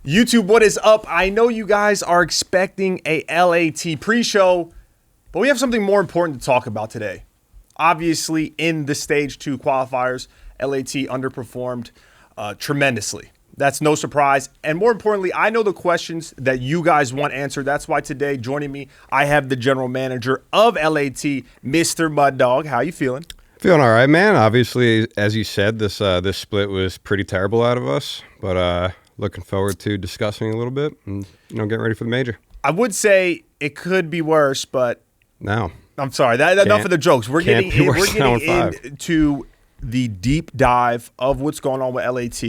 YouTube, what is up? I know you guys are expecting a LAT pre-show, but we have something more important to talk about today. Obviously, in the Stage 2 qualifiers, LAT underperformed tremendously. That's no surprise. And more importantly, I know the questions that you guys want answered. That's why today, joining me, I have the general manager of LAT, Mr. Muddawg. How you feeling? Feeling all right, man. Obviously, as you said, this split was pretty terrible out of us, but looking forward to discussing a little bit and getting ready for the major. I would say it could be worse, but no. I'm sorry. Enough of the jokes. We're getting into the deep dive of what's going on with LAT.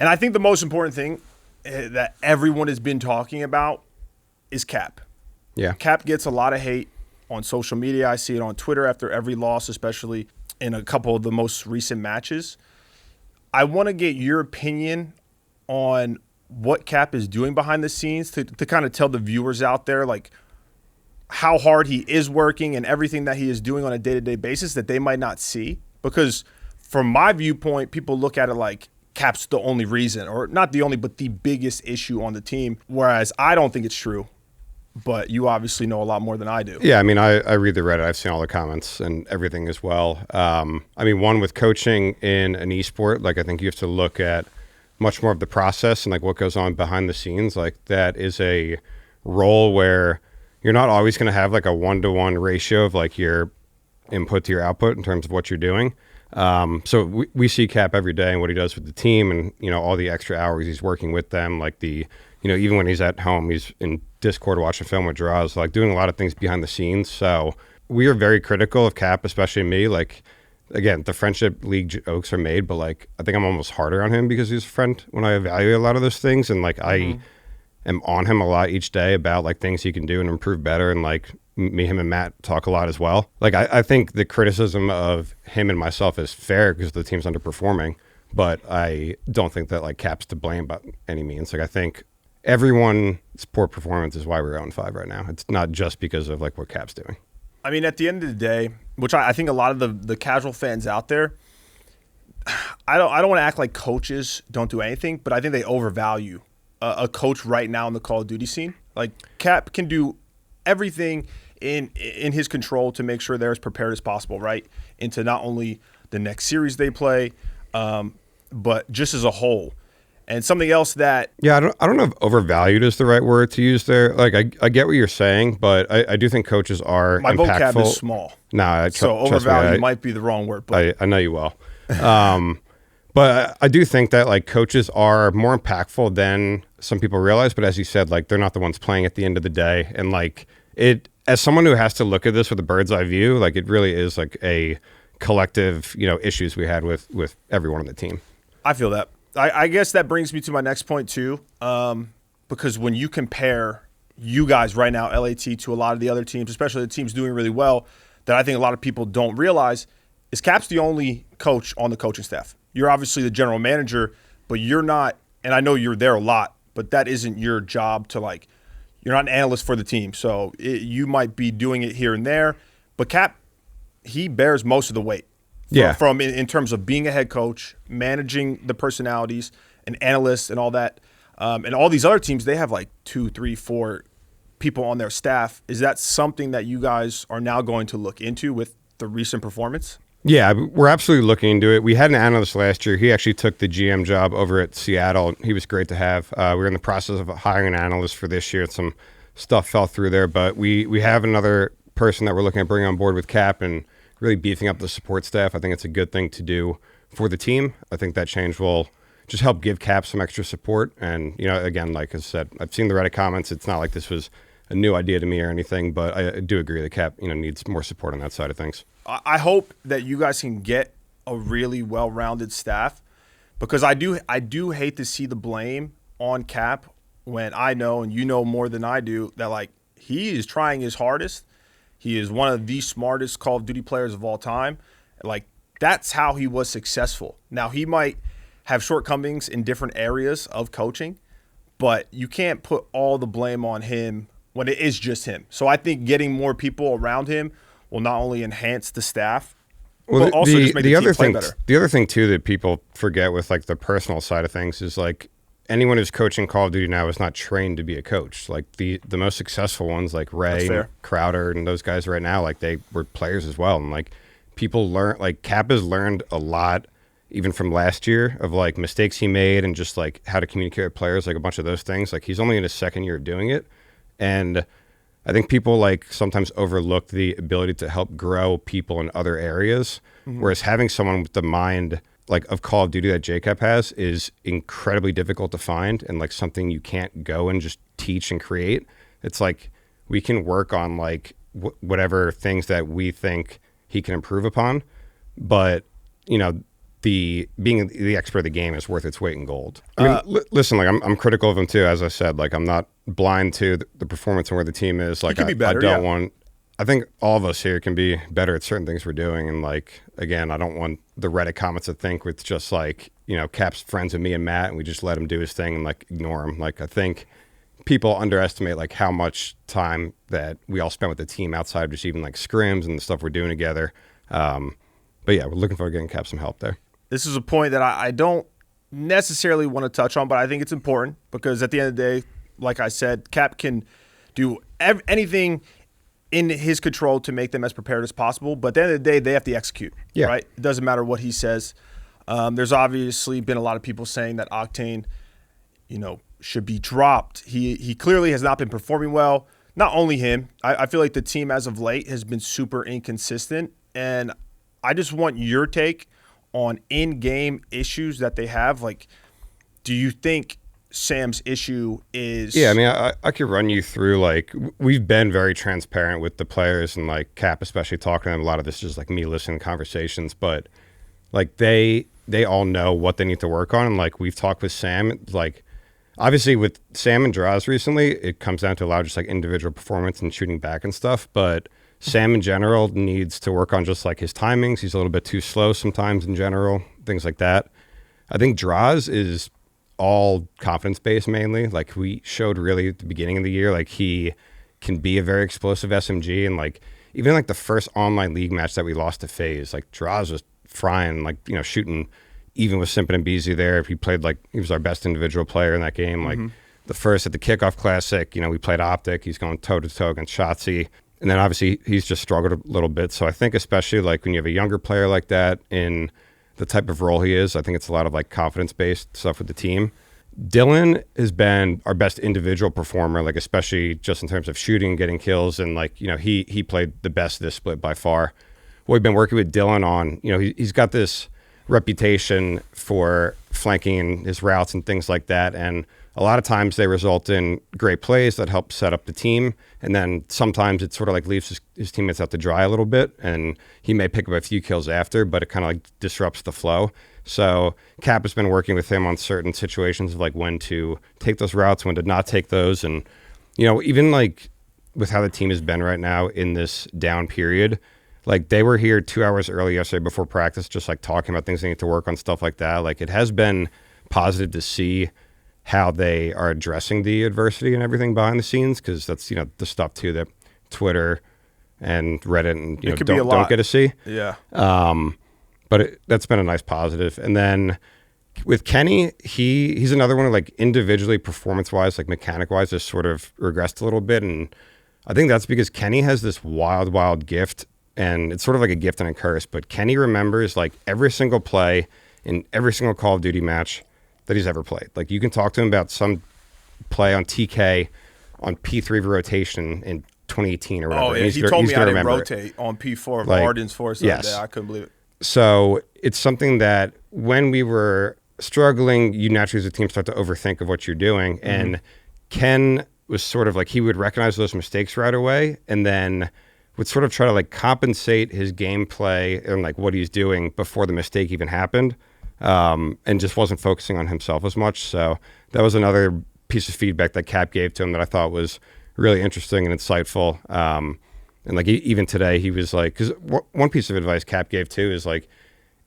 And I think the most important thing that everyone has been talking about is Cap. Yeah. Cap gets a lot of hate on social media. I see it on Twitter after every loss, especially in a couple of the most recent matches. I want to get your opinion on what Cap is doing behind the scenes to kind of tell the viewers out there, like, how hard he is working and everything that he is doing on a day-to-day basis that they might not see. Because from my viewpoint, people look at it like Cap's the only reason, or not the only, but the biggest issue on the team, whereas I don't think it's true. But you obviously know a lot more than I do. Yeah, I mean, I read the Reddit. I've seen all the comments and everything as well. I mean, one, with coaching in an esport, like, I think you have to look at much more of the process and, like, what goes on behind the scenes. Like, that is a role where you're not always going to have, like, a one-to-one ratio of, like, your input to your output in terms of what you're doing. So we see Cap every day and what he does with the team and, all the extra hours he's working with them. Like, even when he's at home, he's in Discord watching film with Drazah, like, doing a lot of things behind the scenes. So we are very critical of Cap, especially me. Like, again, the friendship league jokes are made, but, like, I think I'm almost harder on him because he's a friend when I evaluate a lot of those things. And, like, I am on him a lot each day about, like, things he can do and improve better. And, like, him and Matt talk a lot as well. Like, I think the criticism of him and myself is fair because the team's underperforming, but I don't think that, like, Cap's to blame by any means. Like, I think everyone's poor performance is why we're 0-5 right now. It's not just because of, like, what Cap's doing. I mean, at the end of the day, which I think a lot of the casual fans out there, I don't want to act like coaches don't do anything, but I think they overvalue a coach right now in the Call of Duty scene. Like, Cap can do everything in his control to make sure they're as prepared as possible, right? Into not only the next series they play, but just as a whole. And something else that... Yeah, I don't know if overvalued is the right word to use there. Like, I get what you're saying, but I do think coaches are My impactful. vocab is small. So overvalued might be the wrong word. But I know you well. But I do think that, like, coaches are more impactful than some people realize. But as you said, like, they're not the ones playing at the end of the day. And, like, as someone who has to look at this with a bird's eye view, like, it really is, like, a collective, issues we had with everyone on the team. I feel that. I guess that brings me to my next point, too, because when you compare you guys right now, LAT, to a lot of the other teams, especially the teams doing really well, that I think a lot of people don't realize is Cap's the only coach on the coaching staff. You're obviously the general manager, but you're not, and I know you're there a lot, but that isn't your job to, like, you're not an analyst for the team. So you might be doing it here and there, but Cap, he bears most of the weight. From in terms of being a head coach, managing the personalities, and analysts and all that. And all these other teams, they have like 2, 3, 4 people on their staff. Is that something that you guys are now going to look into with the recent performance? Yeah, we're absolutely looking into it. We had an analyst last year. He actually took the GM job over at Seattle. He was great to have. We're in the process of hiring an analyst for this year. Some stuff fell through there, but we have another person that we're looking at bringing on board with Cap and really beefing up the support staff. I think it's a good thing to do for the team. I think that change will just help give Cap some extra support. And, again, like I said, I've seen the Reddit comments. It's not like this was a new idea to me or anything, but I do agree that Cap, needs more support on that side of things. I hope that you guys can get a really well-rounded staff, because I do hate to see the blame on Cap when I know, and you know more than I do, that, like, he is trying his hardest. He is one of the smartest Call of Duty players of all time. Like, that's how he was successful. Now, he might have shortcomings in different areas of coaching, but you can't put all the blame on him when it is just him. So I think getting more people around him will not only enhance the staff, but also just make the team play better. The other thing, too, that people forget with, like, the personal side of things is, like, anyone who's coaching Call of Duty now is not trained to be a coach. Like the most successful ones, like Ray and Crowder and those guys right now, like they were players as well. And like people learn, like Cap has learned a lot even from last year of like mistakes he made and just like how to communicate with players, like a bunch of those things. Like he's only in his second year of doing it. And I think people like sometimes overlook the ability to help grow people in other areas. Whereas having someone with the mind like of Call of Duty that JCap has is incredibly difficult to find, and like something you can't go and just teach and create. It's like we can work on like whatever things that we think he can improve upon, but you know, being the expert of the game is worth its weight in gold. I mean, listen, like I'm critical of him too. As I said, like I'm not blind to the performance and where the team is. Like I think all of us here can be better at certain things we're doing. And like, again, I don't want the Reddit comments to think with just like, you know, Cap's friends with me and Matt and we just let him do his thing and like ignore him. Like I think people underestimate like how much time that we all spend with the team outside of just even like scrims and the stuff we're doing together. But yeah, we're looking forward to getting Cap some help there. This is a point that I don't necessarily want to touch on, but I think it's important because at the end of the day, like I said, Cap can do anything in his control to make them as prepared as possible. But at the end of the day, they have to execute, right? It doesn't matter what he says. There's obviously been a lot of people saying that Octane, you know, should be dropped. He clearly has not been performing well. Not only him, I feel like the team as of late has been super inconsistent. And I just want your take on in-game issues that they have. Like, do you think Sam's issue is... Yeah, I mean, I could run you through, like, we've been very transparent with the players and, like, Cap especially talking to them. A lot of this is just, like, me listening to conversations. But, like, they all know what they need to work on. And, like, we've talked with Sam. Like, obviously with Sam and Drazah recently, it comes down to a lot of just, like, individual performance and shooting back and stuff. But Sam in general needs to work on just, like, his timings. He's a little bit too slow sometimes in general, things like that. I think Drazah is all confidence-based mainly. Like we showed really at the beginning of the year, like he can be a very explosive SMG. And like even like the first online league match that we lost to FaZe, like Drazah was frying, like, you know, shooting even with Simpin and Beezy there. He played like he was our best individual player in that game. Like the first at the kickoff classic, you know, we played Optic. He's going toe-to-toe against Shotzzy. And then obviously he's just struggled a little bit. So I think especially like when you have a younger player like that in the type of role he is, I think it's a lot of like confidence-based stuff with the team. Dylan has been our best individual performer, like especially just in terms of shooting, getting kills, and like, you know, he played the best this split by far. What we've been working with Dylan on, you know, he's got this reputation for flanking his routes and things like that, and a lot of times they result in great plays that help set up the team, and then sometimes it sort of like leaves his teammates out to dry a little bit, and he may pick up a few kills after, but it kind of like disrupts the flow. So Cap has been working with him on certain situations of like when to take those routes, when to not take those, and you know, even like with how the team has been right now in this down period, like they were here 2 hours early yesterday before practice, just like talking about things they need to work on, stuff like that. Like it has been positive to see how they are addressing the adversity and everything behind the scenes, because that's, you know, the stuff too that Twitter and Reddit and you know don't get to see. Yeah. But that's been a nice positive. And then with Kenny, he's another one who like individually performance wise, like mechanic wise, just sort of regressed a little bit. And I think that's because Kenny has this wild gift, and it's sort of like a gift and a curse. But Kenny remembers like every single play in every single Call of Duty match that he's ever played. Like you can talk to him about some play on TK on P3 rotation in 2018 or whatever. Oh, yeah. He told me I didn't rotate on P4 of like, Arden's Force that day. I couldn't believe it. So it's something that when we were struggling, you naturally as a team start to overthink of what you're doing. And Ken was sort of like, he would recognize those mistakes right away and then would sort of try to like compensate his gameplay and like what he's doing before the mistake even happened. And just wasn't focusing on himself as much. So that was another piece of feedback that Cap gave to him that I thought was really interesting and insightful. And like even today, he was like, because one piece of advice Cap gave too is like,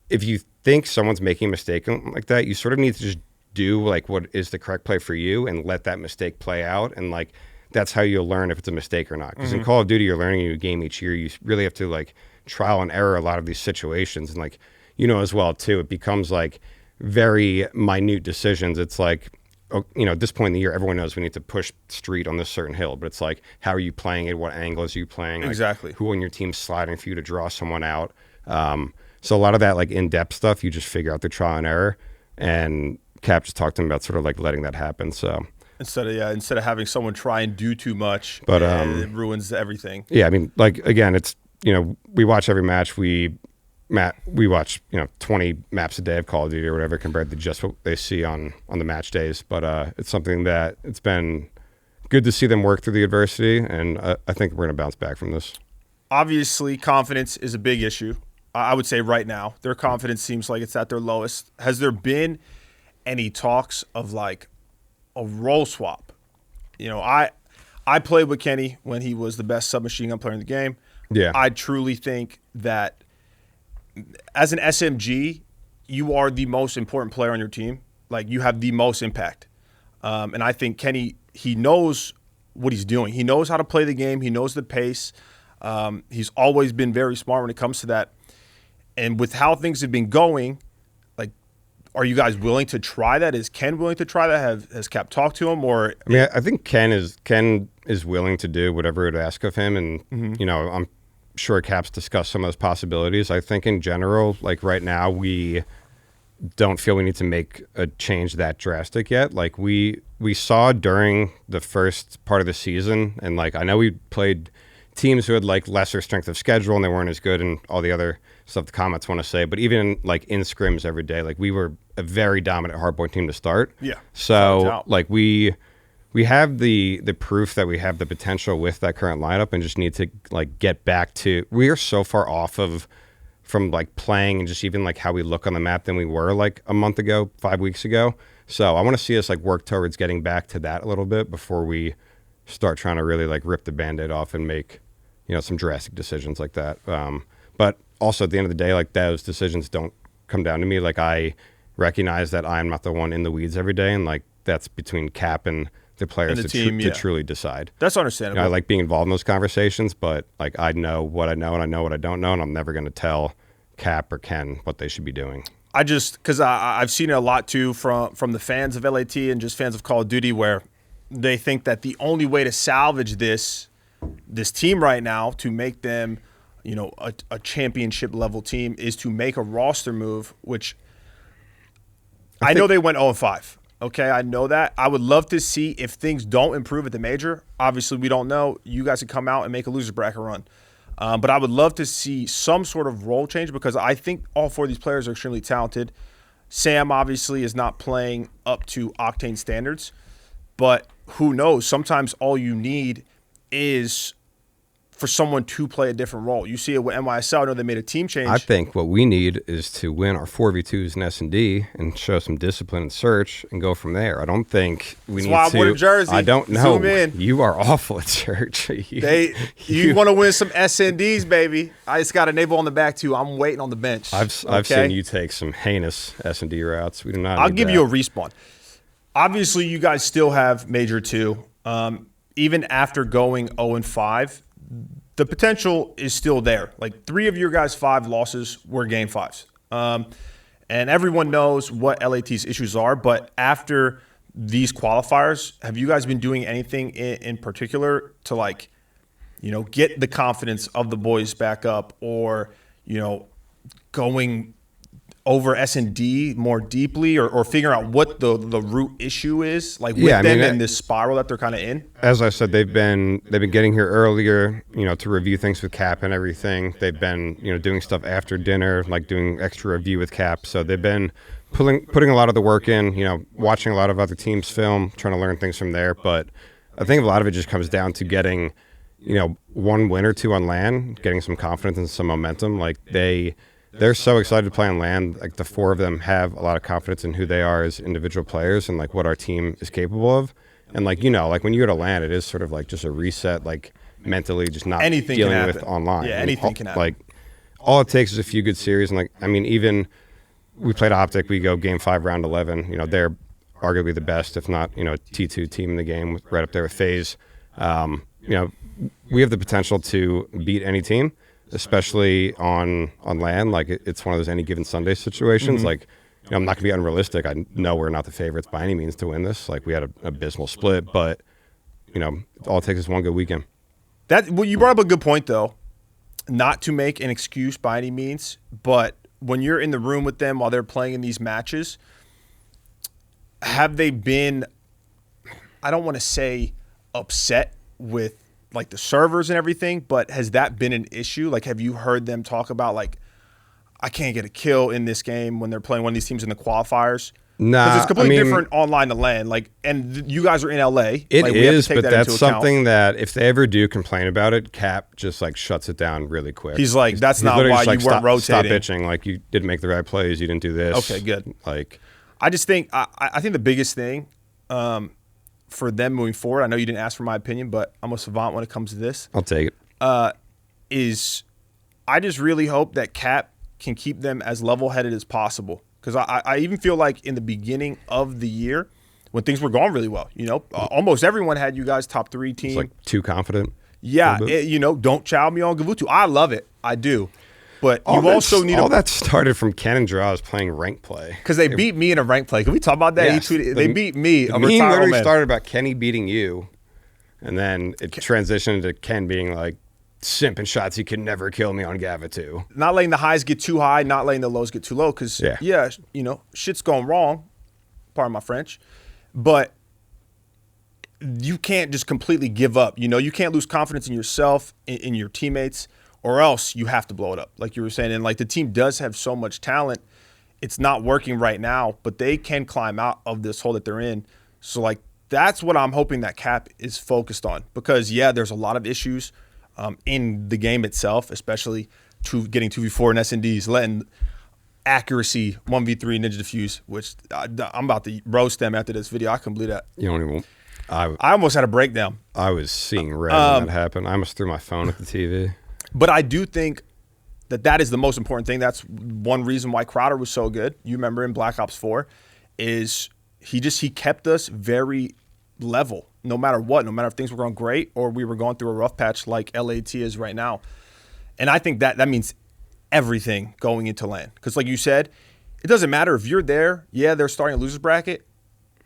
if you think someone's making a mistake like that, you sort of need to just do like what is the correct play for you and let that mistake play out. And like, that's how you'll learn if it's a mistake or not. Because in Call of Duty, you're learning a new game each year. You really have to like trial and error a lot of these situations. And like, you know, as well too, it becomes like very minute decisions. It's like, at this point in the year, everyone knows we need to push street on this certain hill, but it's like, how are you playing it? What angles are you playing? Like, exactly. Who on your team's sliding for you to draw someone out? So a lot of that like in-depth stuff, you just figure out through trial and error. And Cap just talked to him about sort of like letting that happen. So instead of having someone try and do too much, but it ruins everything. Yeah, I mean, like again, it's we watch every match. We watch 20 maps a day of Call of Duty or whatever compared to just what they see on the match days. But it's something that it's been good to see them work through the adversity, and I think we're gonna bounce back from this. Obviously, confidence is a big issue. I would say right now, their confidence seems like it's at their lowest. Has there been any talks of like a role swap? I played with Kenny when he was the best submachine gun player in the game. Yeah. I truly think that as an SMG, you are the most important player on your team. Like, you have the most impact. And I think Kenny, he knows what he's doing. He knows how to play the game. He knows the pace. He's always been very smart when it comes to that. And with how things have been going, like, are you guys willing to try that? Is Ken willing to try that? Has Cap talked to him? Or I mean, I think Ken is willing to do whatever it would ask of him, and I'm sure Cap's discussed some of those possibilities. I think in general, like right now, we don't feel we need to make a change that drastic yet. Like we saw during the first part of the season, and like I know we played teams who had like lesser strength of schedule and they weren't as good and all the other stuff the comments want to say, but even like in scrims every day, like we were a very dominant hardpoint team to start. Yeah. So like we have the proof that we have the potential with that current lineup, and just need to like get back to, we are so far off from like playing and just even like how we look on the map than we were like a month ago, 5 weeks ago. So I want to see us like work towards getting back to that a little bit before we start trying to really like rip the Band-Aid off and make, some drastic decisions like that. But also at the end of the day, like those decisions don't come down to me. Like I recognize that I'm not the one in the weeds every day, and like that's between Cap and the players and the team, to truly decide. That's understandable. I like being involved in those conversations, but like I know what I know and I know what I don't know, and I'm never going to tell Cap or Ken what they should be doing. Because I've seen it a lot too from the fans of LAT and just fans of Call of Duty, where they think that the only way to salvage this team right now, to make them, a championship level team, is to make a roster move, which I know they went 0-5. Okay, I know that. I would love to see if things don't improve at the major. Obviously, we don't know. You guys can come out and make a loser bracket run. But I would love to see some sort of role change, because I think all four of these players are extremely talented. Sam obviously is not playing up to Octane standards, but who knows? Sometimes all you need is for someone to play a different role. You see it with NYSL. I know they made a team change. I think what we need is to win our 4v2s in S&D and show some discipline in search and go from there. I don't think we need to. That's why I wore Jersey. I don't know. Zoom in. You are awful at search. You want to win some S&Ds, baby. I just got a neighbor on the back, too. I'm waiting on the bench. I've seen you take some heinous S&D routes. We do not. I'll give you a respawn. Obviously, you guys still have Major 2. Even after going 0-5, the potential is still there. Like 3 of your guys' 5 losses were game 5s. And everyone knows what LAT's issues are, but after these qualifiers, have you guys been doing anything in particular to like, get the confidence of the boys back up, or, going over S&D more deeply, or figuring out what the root issue is, like with them in this spiral that they're kind of in? As I said, they've been getting here earlier, to review things with Cap and everything. They've been, doing stuff after dinner, like doing extra review with Cap. So they've been putting a lot of the work in, watching a lot of other teams' film, trying to learn things from there. But I think a lot of it just comes down to getting, one win or two on LAN, getting some confidence and some momentum. Like they're so excited to play on LAN. Like the 4 of them have a lot of confidence in who they are as individual players and like what our team is capable of. And like, like when you go to LAN, it is sort of like just a reset, like mentally just not anything dealing with online. Yeah, anything can happen. Like all it takes is a few good series. And like, I mean, even we played Optic, we go game 5, round 11. They're arguably the best, if not, T2 team in the game, right up there with FaZe. We have the potential to beat any team, especially on LAN. Like it's one of those any given Sunday situations. Mm-hmm. Like I'm not going to be unrealistic. I know we're not the favorites by any means to win this. Like, we had an abysmal split, but, all it takes is one good weekend. Well, you brought up a good point, though. Not to make an excuse by any means, but when you're in the room with them while they're playing in these matches, have they been, I don't want to say upset with like the servers and everything, but has that been an issue? Like, have you heard them talk about like, I can't get a kill in this game when they're playing one of these teams in the qualifiers? Nah, because it's completely different online to LAN. Like, and you guys are in LA. It like, is, but that's something that if they ever do complain about it, Cap just like shuts it down really quick. He's like, that's not why you weren't rotating. Stop bitching. Like, you didn't make the right plays. You didn't do this. Okay, good. Like, I just think I think the biggest thing for them moving forward, I know you didn't ask for my opinion, but I'm a savant when it comes to this. I'll take it. Is I just really hope that Cap can keep them as level-headed as possible. Because I even feel like in the beginning of the year, when things were going really well, almost everyone had you guys top 3 team. It's like too confident. Yeah, don't chow me on Gavutu. I love it. I do. But you also need all that started from Ken and Drazah playing rank play. Because they beat me in a rank play. Can we talk about that? Yes, He tweeted, they beat me. The meme literally started about Kenny beating you, and then it transitioned to Ken being like, simping shots, he can never kill me on Gavutu. Not letting the highs get too high, not letting the lows get too low. Because, shit's going wrong. Pardon my French. But you can't just completely give up. You can't lose confidence in yourself, in your teammates, or else you have to blow it up, like you were saying. And, like, the team does have so much talent. It's not working right now, but they can climb out of this hole that they're in. So, like, that's what I'm hoping that Cap is focused on. Because, there's a lot of issues in the game itself, especially getting 2v4 and S&Ds, letting accuracy 1v3 Ninja Diffuse, which I'm about to roast them after this video. I couldn't believe that. You don't even. I almost had a breakdown. I was seeing red when that happened. I almost threw my phone at the TV. But I do think that is the most important thing. That's one reason why Crowder was so good. You remember in Black Ops 4 is he kept us very level, no matter what, no matter if things were going great or we were going through a rough patch like LAT is right now. And I think that means everything going into LAN. Because like you said, it doesn't matter if you're there. Yeah, they're starting a loser's bracket.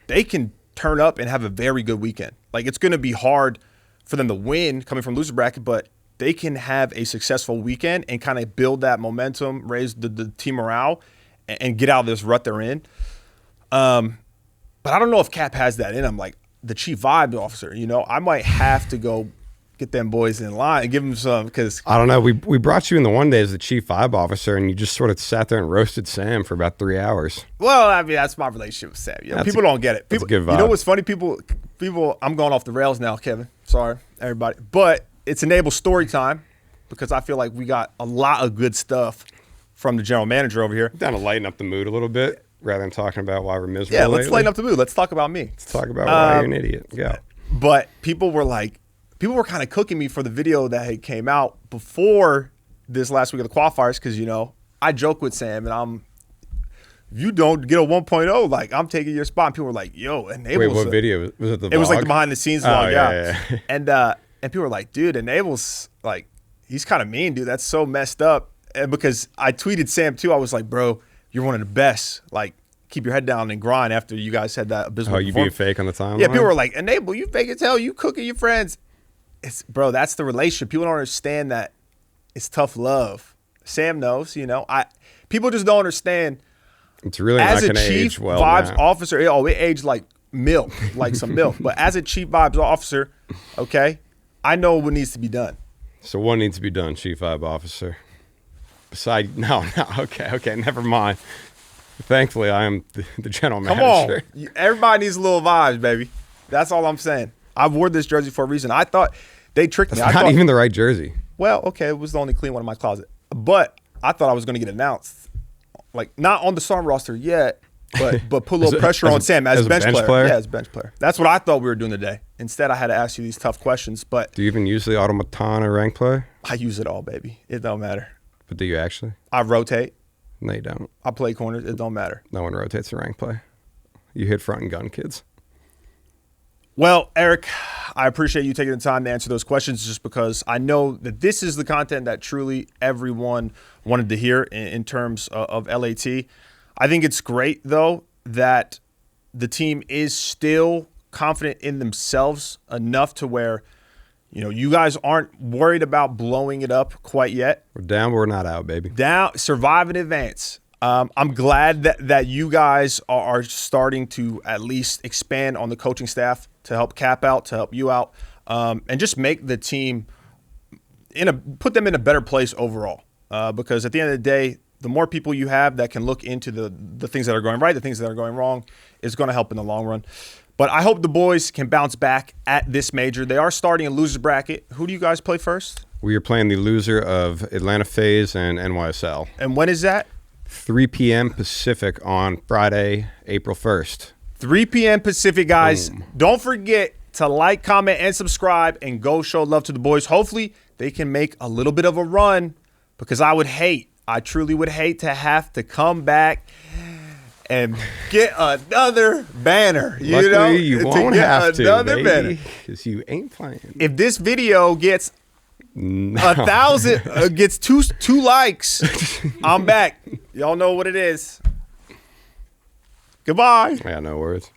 They can turn up and have a very good weekend. Like, it's going to be hard for them to win coming from loser bracket, but they can have a successful weekend and kind of build that momentum, raise the team morale, and get out of this rut they're in. But I don't know if Cap has that in him. Like, the chief vibe officer, I might have to go get them boys in line and give them some, because I don't know. We brought you in the one day as the chief vibe officer, and you just sort of sat there and roasted Sam for about 3 hours. Well, I mean, that's my relationship with Sam. People don't get it. People, a good vibe. You know what's funny? People. I'm going off the rails now, Kevin. Sorry, everybody. But it's enabled story time, because I feel like we got a lot of good stuff from the general manager over here. Down to lighten up the mood a little bit. Rather than talking about why we're miserable. Yeah, let's lighten up the mood. Let's talk about me. Let's talk about why you're an idiot. Yeah. But people were kind of cooking me for the video that had came out before this last week of the qualifiers, because, I joke with Sam, and if you don't get a 1.0, like, I'm taking your spot. And people were like, yo, Enable's. Wait, what video? Was it the vlog? It was like the behind the scenes vlog, yeah. And people were like, dude, Enable's, like, he's kind of mean, dude. That's so messed up. And because I tweeted Sam, too. I was like, bro, you're one of the best. Like, keep your head down and grind after you guys had that abysmal you being fake on the timeline? Yeah, people were like, Enable, you fake as hell. You cooking your friends. Bro, that's the relationship. People don't understand that it's tough love. Sam knows, people just don't understand. It's really as not a going to chief age well vibes now. officer, it aged like milk, like some milk. But as a chief vibes officer, okay, I know what needs to be done. So what needs to be done, chief vibe officer? No, okay, never mind. Thankfully, I am the general manager. Come on. Everybody needs a little vibes, baby. That's all I'm saying. I wore this jersey for a reason. I thought they tricked me. That's not even the right jersey. Well, okay, it was the only clean one in my closet. But I thought I was going to get announced. Like, not on the Storm roster yet, but put a little pressure on Sam as a bench player. Yeah, as a bench player. That's what I thought we were doing today. Instead, I had to ask you these tough questions. But do you even use the automaton or rank play? I use it all, baby. It don't matter. But do you actually? I rotate. No, you don't. I play corners. It don't matter. No one rotates the rank play. You hit front and gun, kids. Well, Eric, I appreciate you taking the time to answer those questions, just because I know that this is the content that truly everyone wanted to hear in terms of LAT. I think it's great, though, that the team is still confident in themselves enough to where, you guys aren't worried about blowing it up quite yet. We're down, but we're not out, baby. Down, survive and advance. I'm glad that you guys are starting to at least expand on the coaching staff to help Cap out, to help you out, and just make the team put them in a better place overall. Because at the end of the day, the more people you have that can look into the things that are going right, the things that are going wrong, is going to help in the long run. But I hope the boys can bounce back at this major. They are starting a loser's bracket. Who do you guys play first? We are playing the loser of Atlanta FaZe and NYSL. And when is that? 3 p.m. Pacific on Friday, April 1st. 3 p.m. Pacific, guys. Boom. Don't forget to like, comment, and subscribe, and go show love to the boys. Hopefully, they can make a little bit of a run, because I truly would hate to have to come back and get another banner. Luckily, you won't have to, another banner, because you ain't playing. If this video gets 1,000, gets two likes, I'm back. Y'all know what it is. Goodbye. Yeah, no words.